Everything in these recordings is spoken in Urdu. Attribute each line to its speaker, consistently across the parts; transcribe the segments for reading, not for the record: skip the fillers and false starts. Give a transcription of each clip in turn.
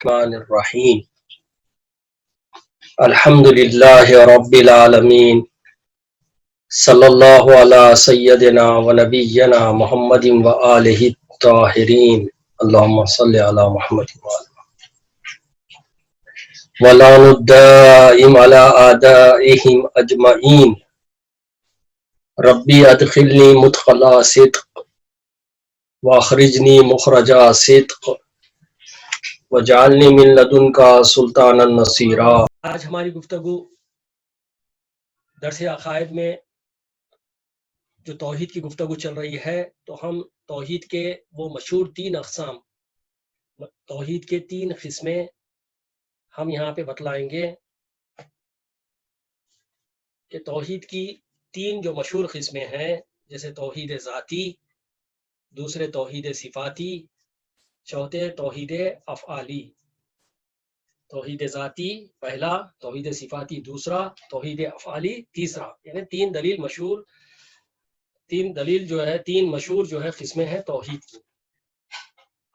Speaker 1: الرحمن الرحیم الحمد للہ رب العالمین صلی اللہ علی سیدنا و نبینا محمد و آلہ الطاہرین اللہم صلی علی محمد ولعن الدائم علی آدائہم اجمعین ربی ادخلنی مدخلا صدق واخرجنی مخرجا صدق وجعلنی من لدنک سلطانا نصیرا۔ آج ہماری گفتگو درس عقائد میں جو توحید کی گفتگو چل رہی ہے تو ہم توحید کے وہ مشہور 3 اقسام، توحید کے 3 قسمیں ہم یہاں پہ بتلائیں گے کہ توحید کی 3 جو مشہور قسمیں ہیں، جیسے توحید ذاتی، دوسرے توحید صفاتی، چوتھے توحید افعالی۔ توحید ذاتی پہلا، توحید صفاتی دوسرا، توحید افعالی تیسرا، یعنی 3 مشہور جو ہے قسمیں ہیں توحید کی۔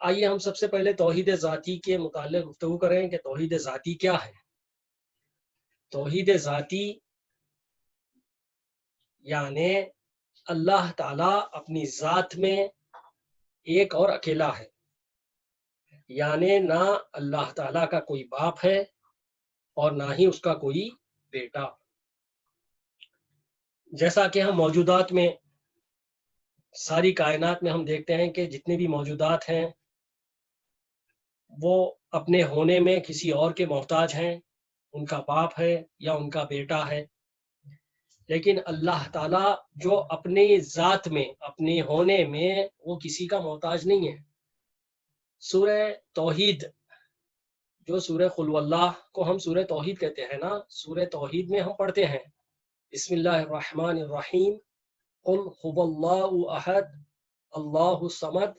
Speaker 1: آئیے ہم سب سے پہلے توحید ذاتی کے متعلق گفتگو کریں کہ توحید ذاتی کیا ہے۔ توحید ذاتی یعنی اللہ تعالی اپنی ذات میں ایک اور اکیلا ہے، یعنی نہ اللہ تعالیٰ کا کوئی باپ ہے اور نہ ہی اس کا کوئی بیٹا۔ جیسا کہ ہم موجودات میں، ساری کائنات میں ہم دیکھتے ہیں کہ جتنے بھی موجودات ہیں وہ اپنے ہونے میں کسی اور کے محتاج ہیں، ان کا باپ ہے یا ان کا بیٹا ہے، لیکن اللہ تعالیٰ جو اپنی ذات میں، اپنے ہونے میں وہ کسی کا محتاج نہیں ہے۔ سورہ توحید، جو سورہ قل واللہ کو ہم سورہ توحید کہتے ہیں نا، سورہ توحید میں ہم پڑھتے ہیں بسم اللہ الرحمن الرحیم قل هو اللہ احد اللہ الصمد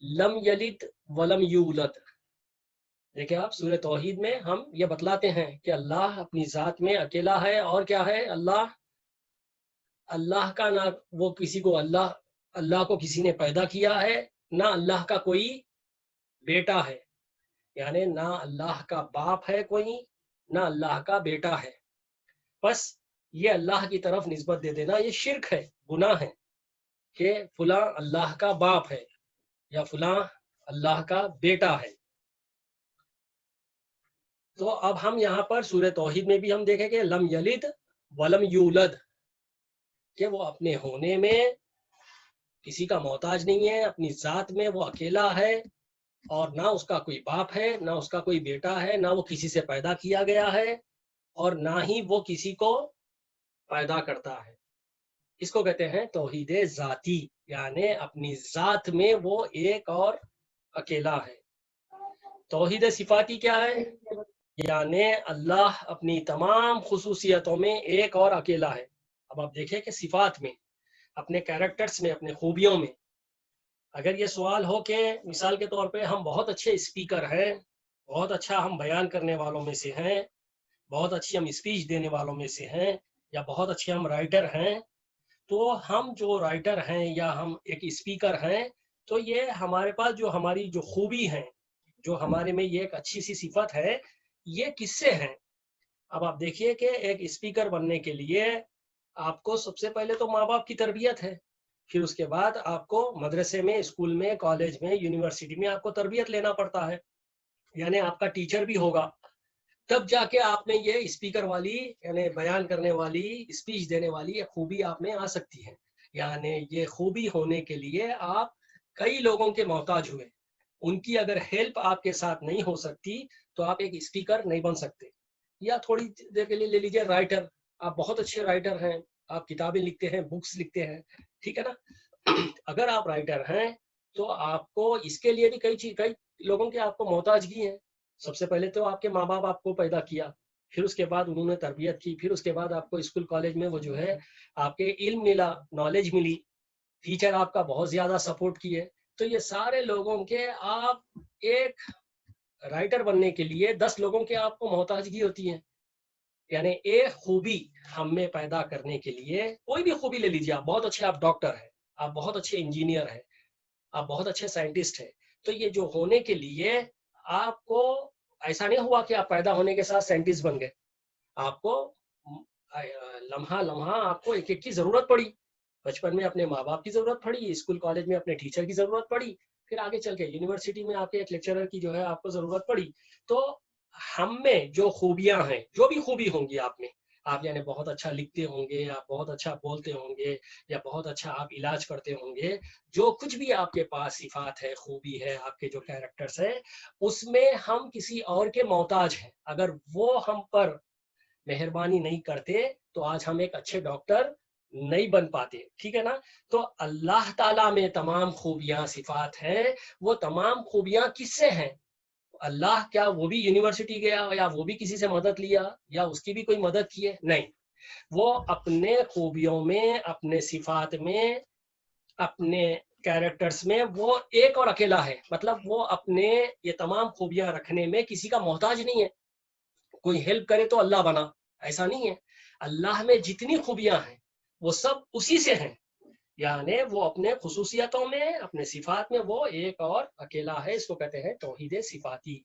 Speaker 1: لم یلد ولم یولد۔ دیکھیں آپ، سورہ توحید میں ہم یہ بتلاتے ہیں کہ اللہ اپنی ذات میں اکیلا ہے، اور کیا ہے، اللہ کا نہ وہ کسی کو اللہ کو کسی نے پیدا کیا ہے، نہ اللہ کا کوئی بیٹا ہے، یعنی نہ اللہ کا باپ ہے کوئی، نہ اللہ کا بیٹا ہے۔ بس یہ اللہ کی طرف نسبت دے دینا یہ شرک ہے، گناہ ہے کہ فلاں اللہ کا باپ ہے یا فلاں اللہ کا بیٹا ہے۔ تو اب ہم یہاں پر سورہ توحید میں بھی ہم دیکھیں کہ لم یلد ولم یولد، کہ وہ اپنے ہونے میں کسی کا محتاج نہیں ہے، اپنی ذات میں وہ اکیلا ہے، اور نہ اس کا کوئی باپ ہے، نہ اس کا کوئی بیٹا ہے، نہ وہ کسی سے پیدا کیا گیا ہے، اور نہ ہی وہ کسی کو پیدا کرتا ہے۔ اس کو کہتے ہیں توحید ذاتی، یعنی اپنی ذات میں وہ ایک اور اکیلا ہے۔ توحید صفاتی کیا ہے؟ یعنی اللہ اپنی تمام خصوصیتوں میں ایک اور اکیلا ہے۔ اب آپ دیکھیں کہ صفات میں، اپنے کیریکٹرز میں، اپنے خوبیوں میں، اگر یہ سوال ہو کہ مثال کے طور پہ ہم بہت اچھے اسپیکر ہیں، بہت اچھا ہم بیان کرنے والوں میں سے ہیں، بہت اچھی ہم اسپیچ دینے والوں میں سے ہیں، یا بہت اچھے ہم رائٹر ہیں، تو ہم جو رائٹر ہیں یا ہم ایک اسپیکر ہیں، تو یہ ہمارے پاس جو ہماری جو خوبی ہیں، جو ہمارے میں یہ ایک اچھی سی صفت ہے، یہ کس سے ہیں؟ اب آپ دیکھیے کہ ایک اسپیکر بننے کے لیے آپ کو سب سے پہلے تو ماں باپ کی تربیت ہے، پھر اس کے بعد آپ کو مدرسے میں، اسکول میں، کالج میں، یونیورسٹی میں آپ کو تربیت لینا پڑتا ہے، یعنی آپ کا ٹیچر بھی ہوگا، تب جا کے آپ میں یہ اسپیکر والی، یعنی بیان کرنے والی، اسپیچ دینے والی یہ خوبی آپ میں آ سکتی ہے۔ یعنی یہ خوبی ہونے کے لیے آپ کئی لوگوں کے محتاج ہوئے، ان کی اگر ہیلپ آپ کے ساتھ نہیں ہو سکتی تو آپ ایک اسپیکر نہیں بن سکتے۔ یا تھوڑی دیر کے لیے لے لیجیے رائٹر، آپ بہت اچھے رائٹر ہیں، آپ کتابیں لکھتے ہیں، بکس لکھتے ہیں، ٹھیک ہے نا، اگر آپ رائٹر ہیں تو آپ کو اس کے لیے بھی کئی لوگوں کے آپ کو محتاجگی ہیں۔ سب سے پہلے تو آپ کے ماں باپ آپ کو پیدا کیا، پھر اس کے بعد انہوں نے تربیت کی، پھر اس کے بعد آپ کو اسکول کالج میں وہ جو ہے آپ کے علم ملا، نالج ملی، ٹیچر آپ کا بہت زیادہ سپورٹ کیے، تو یہ سارے لوگوں کے آپ ایک رائٹر بننے کے لیے 10 لوگوں کے آپ کو محتاجگی ہوتی ہے۔ یعنی ایک خوبی ہم میں پیدا کرنے کے لیے، کوئی بھی خوبی لے لیجیے، آپ بہت اچھے، آپ ڈاکٹر ہیں، آپ بہت اچھے انجینئر ہیں، آپ بہت اچھے سائنٹسٹ ہیں، تو یہ جو ہونے کے لیے آپ کو ایسا نہیں ہوا کہ آپ پیدا ہونے کے ساتھ سائنٹسٹ بن گئے. آپ کو لمحہ لمحہ آپ کو ایک ایک کی ضرورت پڑی. بچپن میں اپنے ماں باپ کی ضرورت پڑی, اسکول کالج میں اپنے ٹیچر کی ضرورت پڑی, پھر آگے چل کے یونیورسٹی میں آپ کے ایک لیکچرر کی جو ہے آپ کو ضرورت پڑی. تو ہم میں جو خوبیاں ہیں, جو بھی خوبی ہوں گی آپ میں, آپ یعنی بہت اچھا لکھتے ہوں گے, آپ بہت اچھا بولتے ہوں گے, یا بہت اچھا آپ علاج کرتے ہوں گے, جو کچھ بھی آپ کے پاس صفات ہے, خوبی ہے, آپ کے جو کیریکٹرز ہے, اس میں ہم کسی اور کے محتاج ہیں. اگر وہ ہم پر مہربانی نہیں کرتے تو آج ہم ایک اچھے ڈاکٹر نہیں بن پاتے. ٹھیک ہے نا. تو اللہ تعالیٰ میں تمام خوبیاں صفات ہیں. وہ تمام خوبیاں کس سے ہیں؟ اللہ کیا وہ بھی یونیورسٹی گیا یا وہ بھی کسی سے مدد لیا یا اس کی بھی کوئی مدد کی ہے؟ نہیں. وہ اپنے خوبیوں میں, اپنے صفات میں, اپنے کیریکٹرز میں وہ ایک اور اکیلا ہے. مطلب وہ اپنے یہ تمام خوبیاں رکھنے میں کسی کا محتاج نہیں ہے. کوئی ہیلپ کرے تو اللہ بنا, ایسا نہیں ہے. اللہ میں جتنی خوبیاں ہیں وہ سب اسی سے ہیں. یعنی وہ اپنے خصوصیتوں میں, اپنے صفات میں وہ ایک اور اکیلا ہے. اس کو کہتے ہیں توحید صفاتی.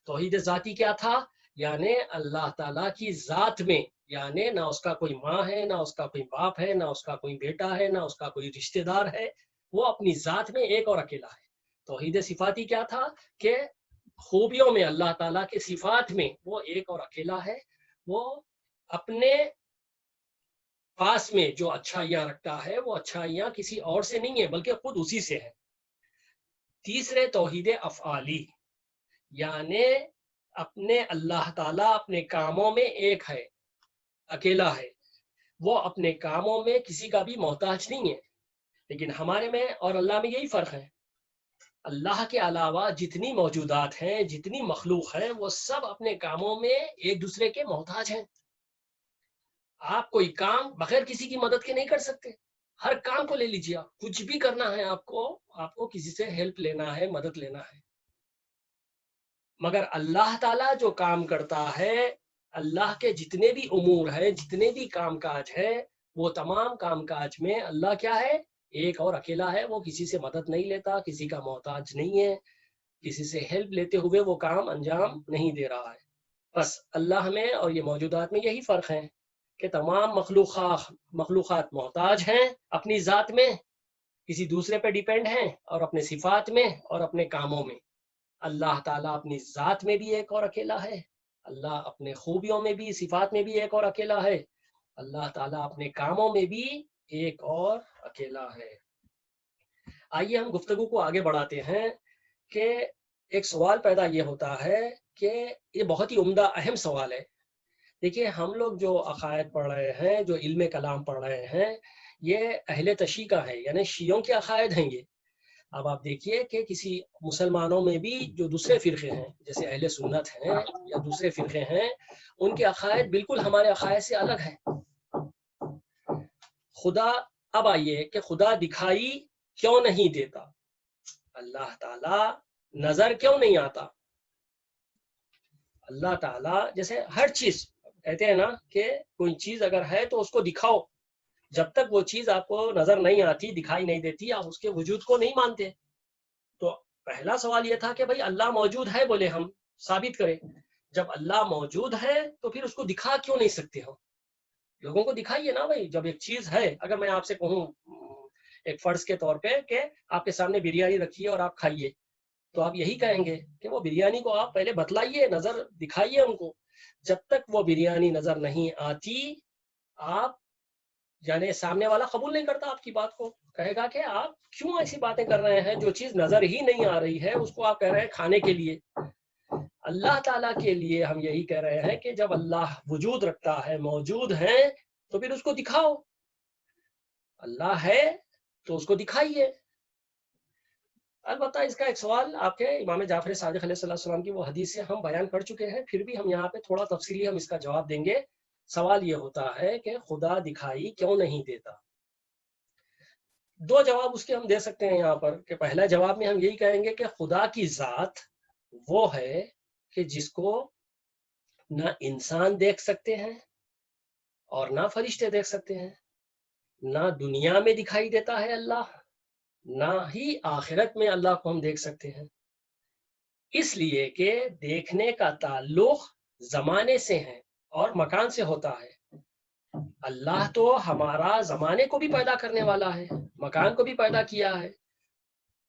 Speaker 1: توحید ذاتی کیا تھا؟ یعنی اللہ تعالیٰ کی ذات میں, یعنی نہ اس کا کوئی ماں ہے, نہ اس کا کوئی باپ ہے, نہ اس کا کوئی بیٹا ہے, نہ اس کا کوئی رشتہ دار ہے. وہ اپنی ذات میں ایک اور اکیلا ہے. توحید صفاتی کیا تھا کہ خوبیوں میں, اللہ تعالیٰ کے صفات میں وہ ایک اور اکیلا ہے. وہ اپنے پاس میں جو اچھائیاں رکھتا ہے وہ اچھائیاں کسی اور سے نہیں ہے بلکہ خود اسی سے ہے. تیسرے توحید افعالی, یعنی اپنے اللہ تعالیٰ اپنے کاموں میں ایک ہے, اکیلا ہے. وہ اپنے کاموں میں کسی کا بھی محتاج نہیں ہے. لیکن ہمارے میں اور اللہ میں یہی فرق ہے. اللہ کے علاوہ جتنی موجودات ہیں, جتنی مخلوق ہیں, وہ سب اپنے کاموں میں ایک دوسرے کے محتاج ہیں. آپ کوئی کام بغیر کسی کی مدد کے نہیں کر سکتے. ہر کام کو لے لیجیے, آپ کچھ بھی کرنا ہے آپ کو کسی سے ہیلپ لینا ہے, مدد لینا ہے. مگر اللہ تعالیٰ جو کام کرتا ہے, اللہ کے جتنے بھی امور ہیں, جتنے بھی کام کاج ہے, وہ تمام کام کاج میں اللہ کیا ہے؟ ایک اور اکیلا ہے. وہ کسی سے مدد نہیں لیتا, کسی کا محتاج نہیں ہے, کسی سے ہیلپ لیتے ہوئے وہ کام انجام نہیں دے رہا ہے. بس اللہ میں اور یہ موجودات میں یہی فرق ہے کہ تمام مخلوقات محتاج ہیں اپنی ذات میں, کسی دوسرے پہ ڈیپینڈ ہیں, اور اپنے صفات میں اور اپنے کاموں میں. اللہ تعالیٰ اپنی ذات میں بھی ایک اور اکیلا ہے. اللہ اپنے خوبیوں میں بھی, صفات میں بھی ایک اور اکیلا ہے. اللہ تعالیٰ اپنے کاموں میں بھی ایک اور اکیلا ہے. آئیے ہم گفتگو کو آگے بڑھاتے ہیں کہ ایک سوال پیدا یہ ہوتا ہے کہ یہ بہت ہی عمدہ اہم سوال ہے. دیکھیے, ہم لوگ جو عقائد پڑھ رہے ہیں, جو علم کلام پڑھ رہے ہیں, یہ اہل تشیع کا ہے, یعنی شیعوں کے عقائد ہیں یہ. اب آپ دیکھیے کہ کسی مسلمانوں میں بھی جو دوسرے فرقے ہیں, جیسے اہل سنت ہیں یا دوسرے فرقے ہیں, ان کے عقائد بالکل ہمارے عقائد سے الگ ہیں. خدا, اب آئیے کہ خدا دکھائی کیوں نہیں دیتا؟ اللہ تعالیٰ نظر کیوں نہیں آتا؟ اللہ تعالیٰ جیسے ہر چیز کہتے ہیں نا کہ کوئی چیز اگر ہے تو اس کو دکھاؤ. جب تک وہ چیز آپ کو نظر نہیں آتی, دکھائی نہیں دیتی, آپ اس کے وجود کو نہیں مانتے. تو پہلا سوال یہ تھا کہ بھئی اللہ موجود ہے, بولے ہم ثابت کریں. جب اللہ موجود ہے تو پھر اس کو دکھا کیوں نہیں سکتے ہم؟ لوگوں کو دکھائیے نا بھائی. جب ایک چیز ہے, اگر میں آپ سے کہوں ایک فرض کے طور پہ کہ آپ کے سامنے بریانی رکھیے اور آپ کھائیے, تو آپ یہی کہیں گے کہ وہ بریانی کو آپ پہلے بتلائیے, نظر دکھائیے ان کو. جب تک وہ بریانی نظر نہیں آتی, آپ یعنی سامنے والا قبول نہیں کرتا آپ کی بات کو, کہے گا کہ آپ کیوں ایسی باتیں کر رہے ہیں, جو چیز نظر ہی نہیں آ رہی ہے اس کو آپ کہہ رہے ہیں کھانے کے لیے. اللہ تعالیٰ کے لیے ہم یہی کہہ رہے ہیں کہ جب اللہ وجود رکھتا ہے, موجود ہے, تو پھر اس کو دکھاؤ. اللہ ہے تو اس کو دکھائیے. البتہ اس کا ایک سوال آپ کے امام جعفر صادق علیہ السلام کی وہ حدیث سے ہم بیان کر چکے ہیں, پھر بھی ہم یہاں پہ تھوڑا تفصیلی ہم اس کا جواب دیں گے. سوال یہ ہوتا ہے کہ خدا دکھائی کیوں نہیں دیتا؟ دو جواب اس کے ہم دے سکتے ہیں یہاں پر. کہ پہلا جواب میں ہم یہی کہیں گے کہ خدا کی ذات وہ ہے کہ جس کو نہ انسان دیکھ سکتے ہیں اور نہ فرشتے دیکھ سکتے ہیں. نہ دنیا میں دکھائی دیتا ہے اللہ, نہ ہی آخرت میں اللہ کو ہم دیکھ سکتے ہیں. اس لیے کہ دیکھنے کا تعلق زمانے سے ہے اور مکان سے ہوتا ہے۔ اللہ تو ہمارا زمانے کو بھی پیدا کرنے والا ہے، مکان کو بھی پیدا کیا ہے،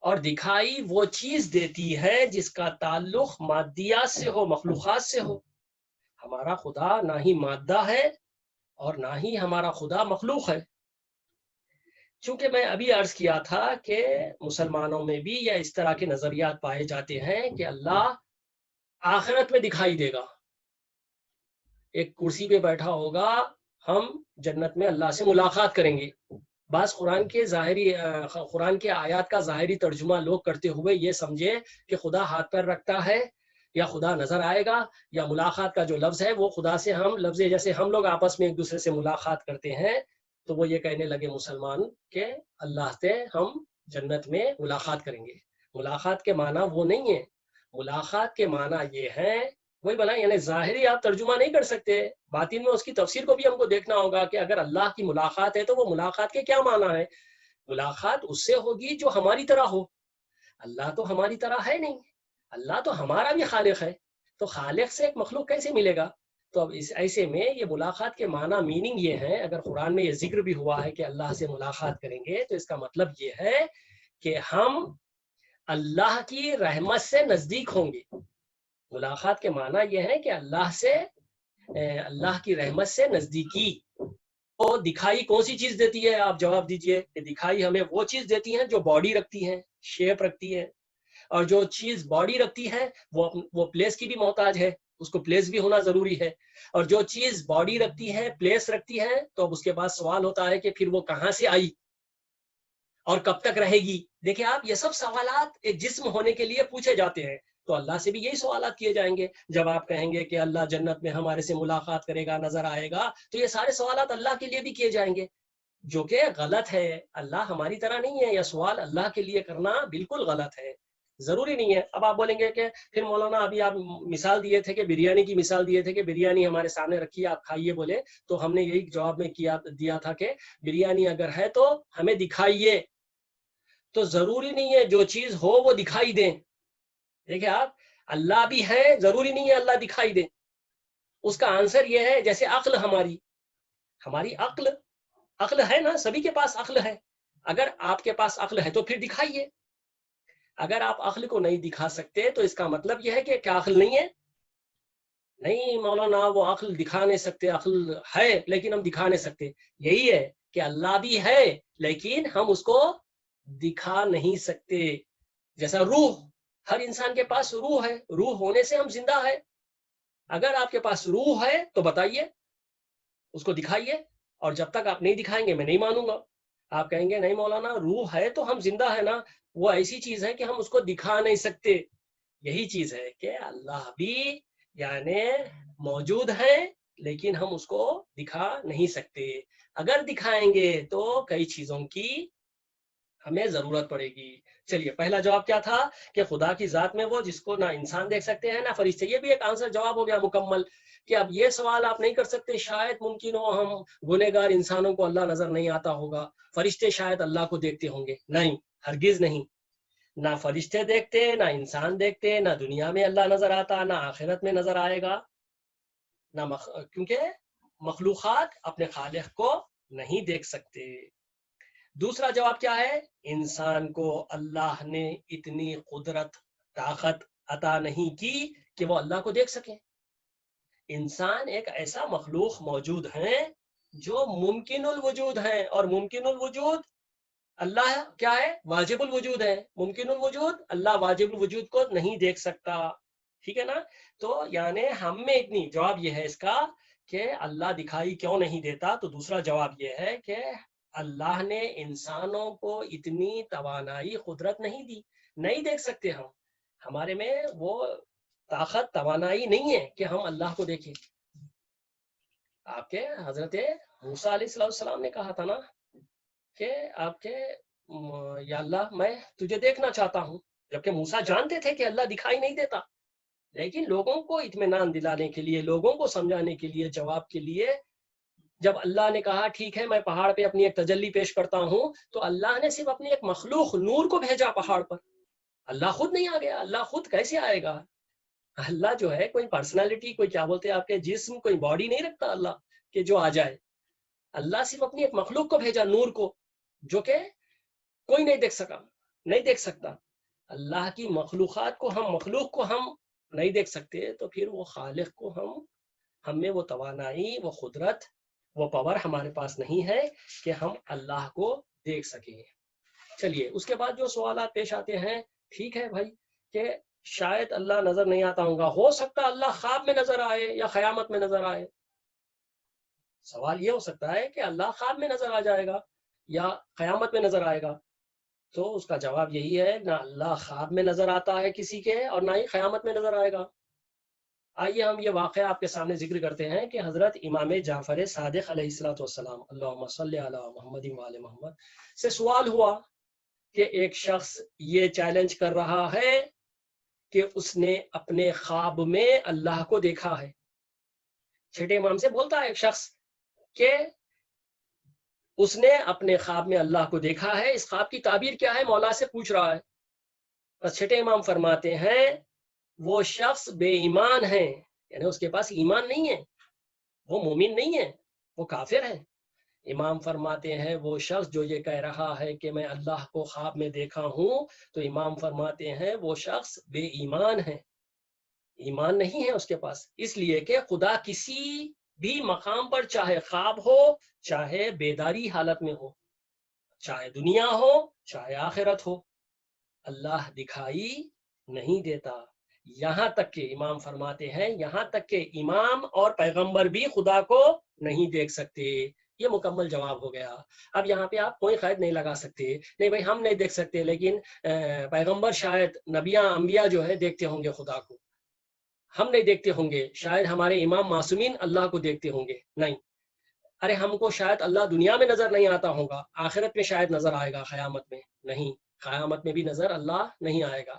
Speaker 1: اور دکھائی وہ چیز دیتی ہے جس کا تعلق مادیات سے ہو، مخلوقات سے ہو۔ ہمارا خدا نہ ہی مادہ ہے اور نہ ہی ہمارا خدا مخلوق ہے۔ چونکہ میں ابھی عرض کیا تھا کہ مسلمانوں میں بھی یا اس طرح کے نظریات پائے جاتے ہیں کہ اللہ آخرت میں دکھائی دے گا، ایک کرسی پہ بیٹھا ہوگا، ہم جنت میں اللہ سے ملاقات کریں گے۔ بعض قرآن کے آیات کا ظاہری ترجمہ لوگ کرتے ہوئے یہ سمجھے کہ خدا ہاتھ پیر رکھتا ہے یا خدا نظر آئے گا، یا ملاقات کا جو لفظ ہے وہ خدا سے ہم لفظ جیسے ہم لوگ آپس میں ایک دوسرے سے ملاقات کرتے ہیں، تو وہ یہ کہنے لگے مسلمان کہ اللہ سے ہم جنت میں ملاقات کریں گے۔ ملاقات کے معنی وہ نہیں ہے، ملاقات کے معنی یہ ہے، وہی بنا، یعنی ظاہری آپ ترجمہ نہیں کر سکتے، باطن میں اس کی تفسیر کو بھی ہم کو دیکھنا ہوگا کہ اگر اللہ کی ملاقات ہے تو وہ ملاقات کے کیا معنی ہے۔ ملاقات اس سے ہوگی جو ہماری طرح ہو، اللہ تو ہماری طرح ہے نہیں، اللہ تو ہمارا بھی خالق ہے، تو خالق سے ایک مخلوق کیسے ملے گا؟ تو اب اس ایسے میں یہ ملاقات کے معنی میننگ یہ ہے، اگر قرآن میں یہ ذکر بھی ہوا ہے کہ اللہ سے ملاقات کریں گے تو اس کا مطلب یہ ہے کہ ہم اللہ کی رحمت سے نزدیک ہوں گے۔ ملاقات کے معنی یہ ہے کہ اللہ کی رحمت سے نزدیکی۔ تو دکھائی کون سی چیز دیتی ہے؟ آپ جواب دیجئے کہ دکھائی ہمیں وہ چیز دیتی ہے جو باڈی رکھتی ہے، شیپ رکھتی ہے، اور جو چیز باڈی رکھتی ہے وہ پلیس کی بھی محتاج ہے، اس کو پلیس بھی ہونا ضروری ہے، اور جو چیز باڈی رکھتی ہے، پلیس رکھتی ہے، تو اب اس کے بعد سوال ہوتا ہے کہ پھر وہ کہاں سے آئی اور کب تک رہے گی؟ دیکھیں آپ، یہ سب سوالات ایک جسم ہونے کے لیے پوچھے جاتے ہیں، تو اللہ سے بھی یہی سوالات کیے جائیں گے جب آپ کہیں گے کہ اللہ جنت میں ہمارے سے ملاقات کرے گا، نظر آئے گا، تو یہ سارے سوالات اللہ کے لیے بھی کیے جائیں گے، جو کہ غلط ہے۔ اللہ ہماری طرح نہیں ہے، یہ سوال اللہ کے لیے کرنا بالکل غلط ہے، ضروری نہیں ہے۔ اب آپ بولیں گے کہ پھر مولانا ابھی آپ مثال دیے تھے کہ بریانی کی مثال دیے تھے کہ بریانی ہمارے سامنے رکھی ہے، آپ کھائیے بولے، تو ہم نے یہی جواب میں دیا تھا کہ بریانی اگر ہے تو ہمیں دکھائیے، تو ضروری نہیں ہے جو چیز ہو وہ دکھائی دیں۔ دیکھیں آپ، اللہ بھی ہے، ضروری نہیں ہے اللہ دکھائی دے۔ اس کا آنسر یہ ہے جیسے عقل، ہماری عقل ہے نا، سبھی کے پاس عقل ہے، اگر آپ کے پاس عقل ہے تو پھر دکھائیے۔ اگر آپ عقل کو نہیں دکھا سکتے تو اس کا مطلب یہ ہے کہ کیا عقل نہیں ہے؟ نہیں مولانا، وہ عقل دکھا نہیں سکتے، عقل ہے لیکن ہم دکھا نہیں سکتے۔ یہی ہے کہ اللہ بھی ہے لیکن ہم اس کو دکھا نہیں سکتے۔ جیسا روح، ہر انسان کے پاس روح ہے، روح ہونے سے ہم زندہ ہے۔ اگر آپ کے پاس روح ہے تو بتائیے، اس کو دکھائیے، اور جب تک آپ نہیں دکھائیں گے میں نہیں مانوں گا۔ آپ کہیں گے نہیں مولانا، روح ہے تو ہم زندہ ہے نا، وہ ایسی چیز ہے کہ ہم اس کو دکھا نہیں سکتے۔ یہی چیز ہے کہ اللہ بھی یعنی موجود ہے لیکن ہم اس کو دکھا نہیں سکتے۔ اگر دکھائیں گے تو کئی چیزوں کی ہمیں ضرورت پڑے گی۔ چلیے، پہلا جواب کیا تھا کہ خدا کی ذات میں وہ جس کو نہ انسان دیکھ سکتے ہیں نہ فرشتے، یہ بھی ایک آنسر جواب ہو گیا مکمل، کہ اب یہ سوال آپ نہیں کر سکتے شاید ممکن ہو ہم گنہگار انسانوں کو اللہ نظر نہیں آتا ہوگا، فرشتے شاید اللہ کو دیکھتے ہوں گے۔ نہیں، ہرگز نہیں، نہ فرشتے دیکھتے، نہ انسان دیکھتے، نہ دنیا میں اللہ نظر آتا، نہ آخرت میں نظر آئے گا، کیونکہ مخلوقات اپنے خالق کو نہیں دیکھ سکتے۔ دوسرا جواب کیا ہے؟ انسان کو اللہ نے اتنی قدرت، طاقت عطا نہیں کی کہ وہ اللہ کو دیکھ سکے۔ انسان ایک ایسا مخلوق موجود ہے جو ممکن الوجود ہے، اور ممکن الوجود اللہ کیا ہے؟ واجب الوجود ہے۔ ممکن الوجود، اللہ واجب الوجود کو نہیں دیکھ سکتا، ٹھیک ہے نا؟ تو یعنی ہم میں اتنی، جواب یہ ہے اس کا کہ اللہ دکھائی کیوں نہیں دیتا، تو دوسرا جواب یہ ہے کہ اللہ نے انسانوں کو اتنی توانائی، قدرت نہیں دی، نہیں دیکھ سکتے ہم، ہمارے میں وہ طاقت، توانائی نہیں ہے کہ ہم اللہ کو دیکھیں۔ آپ کے حضرت موسیٰ علیہ السلام نے کہا تھا نا کہ آپ کے یا اللہ میں تجھے دیکھنا چاہتا ہوں، جبکہ موسیٰ جانتے تھے کہ اللہ دکھائی نہیں دیتا، لیکن لوگوں کو اطمینان دلانے کے لیے، لوگوں کو سمجھانے کے لیے، جواب کے لیے، جب اللہ نے کہا ٹھیک ہے میں پہاڑ پہ اپنی ایک تجلی پیش کرتا ہوں، تو اللہ نے صرف اپنی ایک مخلوق نور کو بھیجا پہاڑ پر، اللہ خود نہیں آ گیا، اللہ خود کیسے آئے گا؟ اللہ جو ہے کوئی پرسنالٹی، کوئی کیا بولتے ہیں آپ کے جسم، کوئی باڈی نہیں رکھتا اللہ کہ جو آ جائے. اللہ صرف اپنی ایک مخلوق کو بھیجا، نور کو، جو کہ کوئی نہیں دیکھ سکتا. اللہ کی مخلوقات کو مخلوق کو ہم نہیں دیکھ سکتے، تو پھر وہ خالق کو ہم میں وہ توانائی، وہ قدرت، وہ پاور ہمارے پاس نہیں ہے کہ ہم اللہ کو دیکھ سکیں. چلیے اس کے بعد جو سوالات پیش آتے ہیں، ٹھیک ہے بھائی کہ شاید اللہ نظر نہیں آتا ہوگا، ہو سکتا اللہ خواب میں نظر آئے یا قیامت میں نظر آئے. سوال یہ ہو سکتا ہے کہ اللہ خواب میں نظر آ جائے گا یا قیامت میں نظر آئے گا. تو اس کا جواب یہی ہے، نہ اللہ خواب میں نظر آتا ہے کسی کے، اور نہ ہی قیامت میں نظر آئے گا. آئیے ہم یہ واقعہ آپ کے سامنے ذکر کرتے ہیں کہ حضرت امام جعفر صادق علیہ الصلوۃ والسلام، اللہم صلی علی محمد وعلی محمد، سے سوال ہوا کہ ایک شخص یہ چیلنج کر رہا ہے کہ اس نے اپنے خواب میں اللہ کو دیکھا ہے. چھٹے امام سے بولتا ہے ایک شخص کہ اس نے اپنے خواب میں اللہ کو دیکھا ہے، اس خواب کی تعبیر کیا ہے، مولا سے پوچھ رہا ہے. بس چھٹے امام فرماتے ہیں وہ شخص بے ایمان ہے، یعنی اس کے پاس ایمان نہیں ہے، وہ مومن نہیں ہے، وہ کافر ہے. امام فرماتے ہیں وہ شخص جو یہ کہہ رہا ہے کہ میں اللہ کو خواب میں دیکھا ہوں، تو امام فرماتے ہیں وہ شخص بے ایمان ہے، ایمان نہیں ہے اس کے پاس. اس لیے کہ خدا کسی بھی مقام پر، چاہے خواب ہو، چاہے بیداری حالت میں ہو، چاہے دنیا ہو، چاہے آخرت ہو، اللہ دکھائی نہیں دیتا. یہاں تک کہ امام فرماتے ہیں یہاں تک کہ امام اور پیغمبر بھی خدا کو نہیں دیکھ سکتے. یہ مکمل جواب ہو گیا. اب یہاں پہ آپ کوئی قید نہیں لگا سکتے، نہیں بھائی ہم نہیں دیکھ سکتے لیکن پیغمبر، شاید نبیاں، انبیاء جو ہے دیکھتے ہوں گے خدا کو، ہم نہیں دیکھتے ہوں گے. شاید ہمارے امام معصومین اللہ کو دیکھتے ہوں گے، نہیں. ارے ہم کو شاید اللہ دنیا میں نظر نہیں آتا ہوگا، آخرت میں شاید نظر آئے گا، قیامت میں نہیں. قیامت میں بھی نظر اللہ نہیں آئے گا.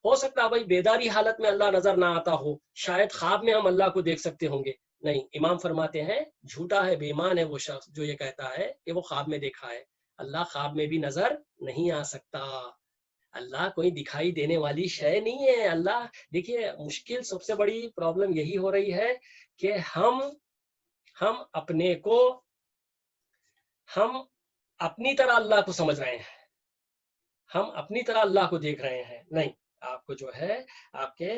Speaker 1: ہو سکتا ہے بھائی بیداری حالت میں اللہ نظر نہ آتا ہو، شاید خواب میں ہم اللہ کو دیکھ سکتے ہوں گے، نہیں. امام فرماتے ہیں جھوٹا ہے، بے ایمان ہے وہ شخص جو یہ کہتا ہے کہ وہ خواب میں دیکھا ہے. اللہ خواب میں بھی نظر نہیں آ سکتا. اللہ کوئی دکھائی دینے والی شے نہیں ہے. اللہ، دیکھیے مشکل سب سے بڑی پرابلم یہی ہو رہی ہے کہ ہم اپنے کو، ہم اپنی طرح اللہ کو سمجھ رہے ہیں، ہم اپنی طرح اللہ کو دیکھ رہے ہیں. نہیں، آپ کو جو ہے آپ کے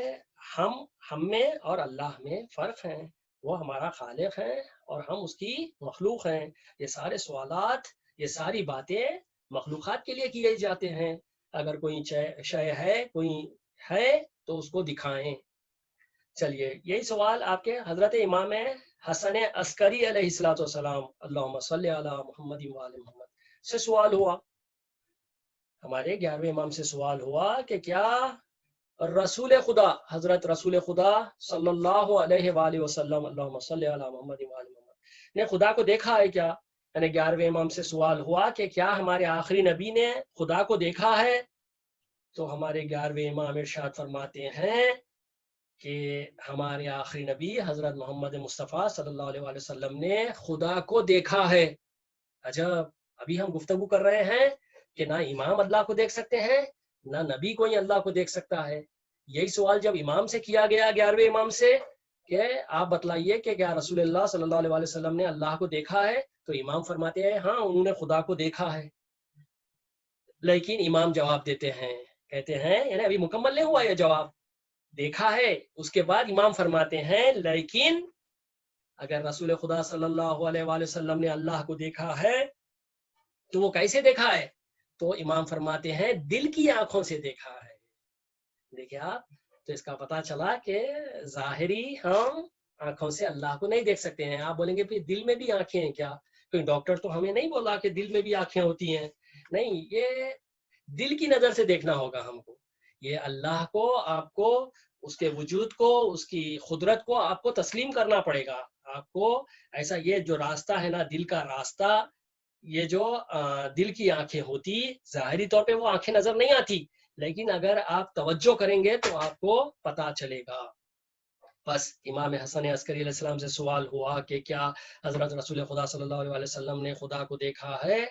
Speaker 1: ہم میں اور اللہ میں فرق ہے. وہ ہمارا خالق ہے اور ہم اس کی مخلوق ہیں. یہ سارے سوالات، یہ ساری باتیں مخلوقات کے لیے کیے جاتے ہیں. اگر کوئی شے ہے، کوئی ہے تو اس کو دکھائیں. چلیے یہی سوال آپ کے حضرت امام حسن عسکری علیہ الصلوۃ والسلام، اللہم صلی علی محمد وعلی محمد، سے سوال ہوا. ہمارے 11ویں امام سے سوال ہوا کہ کیا رسول خدا، حضرت رسول خدا صلی اللہ علیہ وآلہ وسلم، اللہم صلی علی محمد وعلی محمد، نے خدا کو دیکھا ہے کیا؟ یعنی 11ویں امام سے سوال ہوا کہ کیا ہمارے آخری نبی نے خدا کو دیکھا ہے؟ تو ہمارے 11ویں امام ارشاد فرماتے ہیں کہ ہمارے آخری نبی حضرت محمد مصطفیٰ صلی اللہ علیہ وآلہ وسلم نے خدا کو دیکھا ہے. عجب، ابھی ہم گفتگو کر رہے ہیں کہ نہ امام اللہ کو دیکھ سکتے ہیں، نہ نبی کوئی اللہ کو دیکھ سکتا ہے. یہی سوال جب امام سے کیا گیا، 11ویں امام سے، کہ آپ بتلائیے کہ کیا رسول اللہ صلی اللہ علیہ وآلہ وسلم نے اللہ کو دیکھا ہے؟ تو امام فرماتے ہیں ہاں انہوں نے خدا کو دیکھا ہے. لیکن امام جواب دیتے ہیں، کہتے ہیں یعنی ابھی مکمل نہیں ہوا یہ جواب، دیکھا ہے. اس کے بعد امام فرماتے ہیں لیکن اگر رسول خدا صلی اللہ علیہ وآلہ وسلم نے اللہ کو دیکھا ہے تو وہ کیسے دیکھا ہے؟ تو امام فرماتے ہیں دل کی آنکھوں سے دیکھا ہے. دیکھیں آپ، تو اس کا پتہ چلا کہ ظاہری ہم آنکھوں سے اللہ کو نہیں دیکھ سکتے ہیں. آپ بولیں گے پھر دل میں بھی آنکھیں ہیں کیا؟ کوئی ڈاکٹر تو ہمیں نہیں بولا کہ دل میں بھی آنکھیں ہوتی ہیں. نہیں، یہ دل کی نظر سے دیکھنا ہوگا ہم کو. یہ اللہ کو، آپ کو اس کے وجود کو، اس کی قدرت کو آپ کو تسلیم کرنا پڑے گا. آپ کو ایسا، یہ جو راستہ ہے نا دل کا راستہ، یہ جو دل کی آنکھیں ہوتی، ظاہری طور پہ وہ آنکھیں نظر نہیں آتی، لیکن اگر آپ توجہ کریں گے تو آپ کو پتا چلے گا. بس امام حسن عسکری علیہ السلام سے سوال ہوا کہ کیا حضرت رسول خدا صلی اللہ علیہ وسلم نے خدا کو دیکھا ہے؟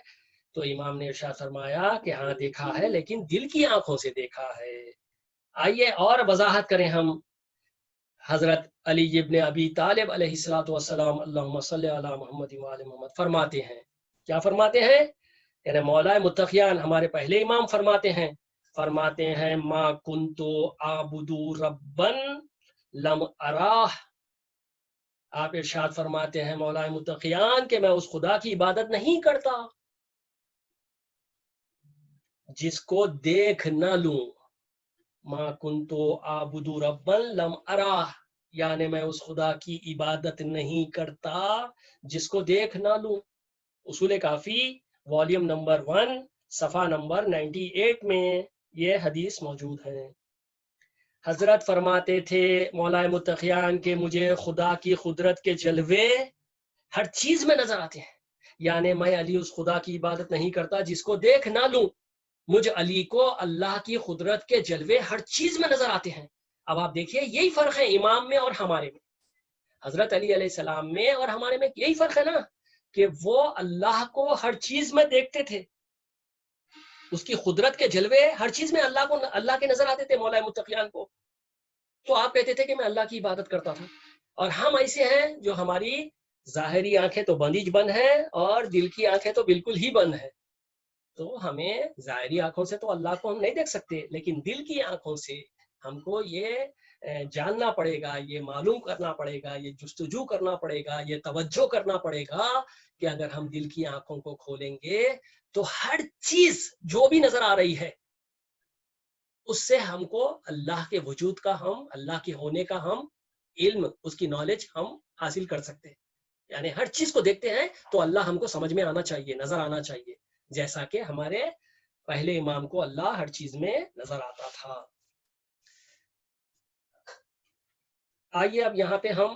Speaker 1: تو امام نے ارشاد فرمایا کہ ہاں دیکھا ہے، لیکن دل کی آنکھوں سے دیکھا ہے۔ آئیے اور وضاحت کریں ہم۔ حضرت علی ابن ابی طالب علیہ الصلوۃ والسلام اللہم صلی علی محمد وعلی محمد فرماتے ہیں، کیا فرماتے ہیں؟ یعنی مولا متقیان ہمارے پہلے امام فرماتے ہیں ما کنتو اعبدو ربن لم اراہ۔ آپ ارشاد فرماتے ہیں مولا متقیان کہ میں اس خدا کی عبادت نہیں کرتا جس کو دیکھ نہ لوں۔ ما کنتو اعبدو ربن لم اراہ، یعنی میں اس خدا کی عبادت نہیں کرتا جس کو دیکھ نہ لوں۔ اصول کافی والیوم نمبر 1 صفحہ نمبر 98 میں یہ حدیث موجود ہے۔ حضرت فرماتے تھے مولا متقیان کہ مجھے خدا کی قدرت کے جلوے ہر چیز میں نظر آتے ہیں، یعنی میں علی اس خدا کی عبادت نہیں کرتا جس کو دیکھ نہ لوں۔ مجھ علی کو اللہ کی قدرت کے جلوے ہر چیز میں نظر آتے ہیں۔ اب آپ دیکھیے یہی فرق ہے امام میں اور ہمارے میں، حضرت علی علیہ السلام میں اور ہمارے میں یہی فرق ہے نا کہ وہ اللہ کو ہر چیز میں دیکھتے تھے، اس کی قدرت کے جلوے ہر چیز میں اللہ کے نظر آتے تھے مولا متقیان کو۔ تو آپ کہتے تھے کہ میں اللہ کی عبادت کرتا تھا، اور ہم ایسے ہیں جو ہماری ظاہری آنکھیں تو بند ہیں اور دل کی آنکھیں تو بالکل ہی بند ہیں۔ تو ہمیں ظاہری آنکھوں سے تو اللہ کو ہم نہیں دیکھ سکتے، لیکن دل کی آنکھوں سے ہم کو یہ جاننا پڑے گا، یہ معلوم کرنا پڑے گا، یہ جستجو کرنا پڑے گا، یہ توجہ کرنا پڑے گا کہ اگر ہم دل کی آنکھوں کو کھولیں گے تو ہر چیز جو بھی نظر آ رہی ہے اس سے ہم کو اللہ کے وجود کا، اللہ کے ہونے کا علم، اس کی نالج ہم حاصل کر سکتے ہیں۔ یعنی ہر چیز کو دیکھتے ہیں تو اللہ ہم کو سمجھ میں آنا چاہیے، نظر آنا چاہیے، جیسا کہ ہمارے پہلے امام کو اللہ ہر چیز میں نظر آتا تھا۔ آئیے اب یہاں پہ ہم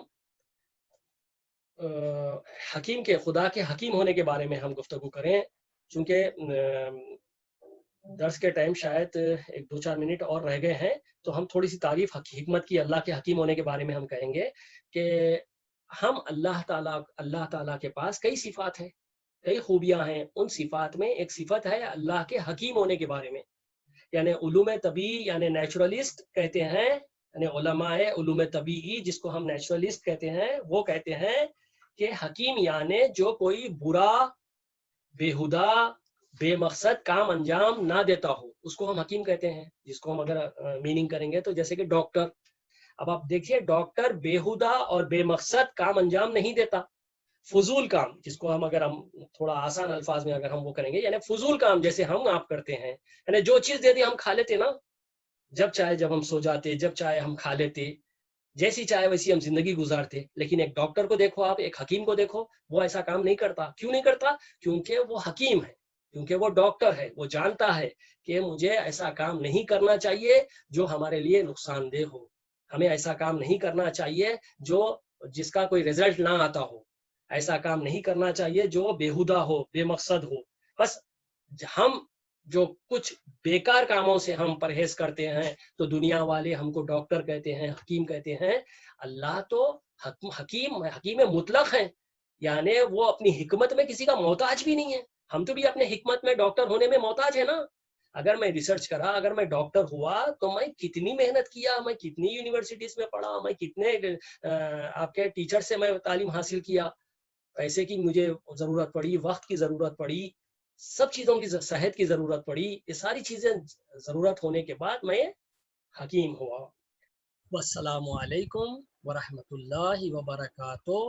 Speaker 1: حکیم کے، خدا کے حکیم ہونے کے بارے میں ہم گفتگو کریں، چونکہ درس کے ٹائم شاید 1-2-4 منٹ اور رہ گئے ہیں، تو ہم تھوڑی سی تعریف حکمت کی، اللہ کے حکیم ہونے کے بارے میں ہم کہیں گے کہ ہم اللہ تعالیٰ کے پاس کئی صفات ہیں، کئی خوبیاں ہیں۔ ان صفات میں ایک صفت ہے اللہ کے حکیم ہونے کے بارے میں، یعنی علوم طبی، یعنی نیچرلسٹ کہتے ہیں، یعنی علماء علوم طبیعی جس کو ہم نیچرلسٹ کہتے ہیں، وہ کہتے ہیں کہ حکیم یعنی جو کوئی برا، بےہدہ، بے مقصد کام انجام نہ دیتا ہو، اس کو ہم حکیم کہتے ہیں۔ جس کو ہم اگر میننگ کریں گے تو جیسے کہ ڈاکٹر، اب آپ دیکھیے ڈاکٹر بےہدہ اور بے مقصد کام انجام نہیں دیتا، فضول کام، جس کو ہم اگر ہم تھوڑا آسان الفاظ میں اگر ہم وہ کریں گے، یعنی فضول کام جیسے ہم آپ کرتے ہیں، یعنی جو چیز دے دی ہم کھا لیتے نا، جب چاہے جب ہم سو جاتے، جب چاہے ہم کھا لیتے، جیسی چاہے ویسی ہم زندگی گزارتے۔ لیکن ایک ڈاکٹر کو دیکھو آپ، ایک حکیم کو دیکھو، وہ ایسا کام نہیں کرتا۔ کیوں نہیں کرتا؟ کیونکہ وہ حکیم ہے، کیونکہ وہ ڈاکٹر ہے، وہ جانتا ہے کہ مجھے ایسا کام نہیں کرنا چاہیے جو ہمارے لیے نقصان دہ ہو، ہمیں ایسا کام نہیں کرنا چاہیے جس کا کوئی رزلٹ نہ آتا ہو، ایسا کام نہیں کرنا چاہیے جو بےہدہ ہو، بے مقصد ہو۔ بس ہم جو کچھ بیکار کاموں سے ہم پرہیز کرتے ہیں تو دنیا والے ہم کو ڈاکٹر کہتے ہیں، حکیم کہتے ہیں۔ اللہ تو حکیم مطلق ہیں، یعنی وہ اپنی حکمت میں کسی کا محتاج بھی نہیں ہے۔ ہم تو بھی اپنے حکمت میں ڈاکٹر ہونے میں محتاج ہے نا۔ اگر میں ریسرچ کرا، اگر میں ڈاکٹر ہوا تو میں کتنی محنت کیا، میں کتنی یونیورسٹیز میں پڑھا، میں کتنے آپ کے ٹیچر سے میں تعلیم حاصل کیا، پیسے کی مجھے ضرورت پڑی، وقت کی ضرورت پڑی، سب چیزوں کی، صحت کی ضرورت پڑی، یہ ساری چیزیں ضرورت ہونے کے بعد میں حکیم ہوا۔ والسلام علیکم ورحمۃ اللہ وبرکاتہ۔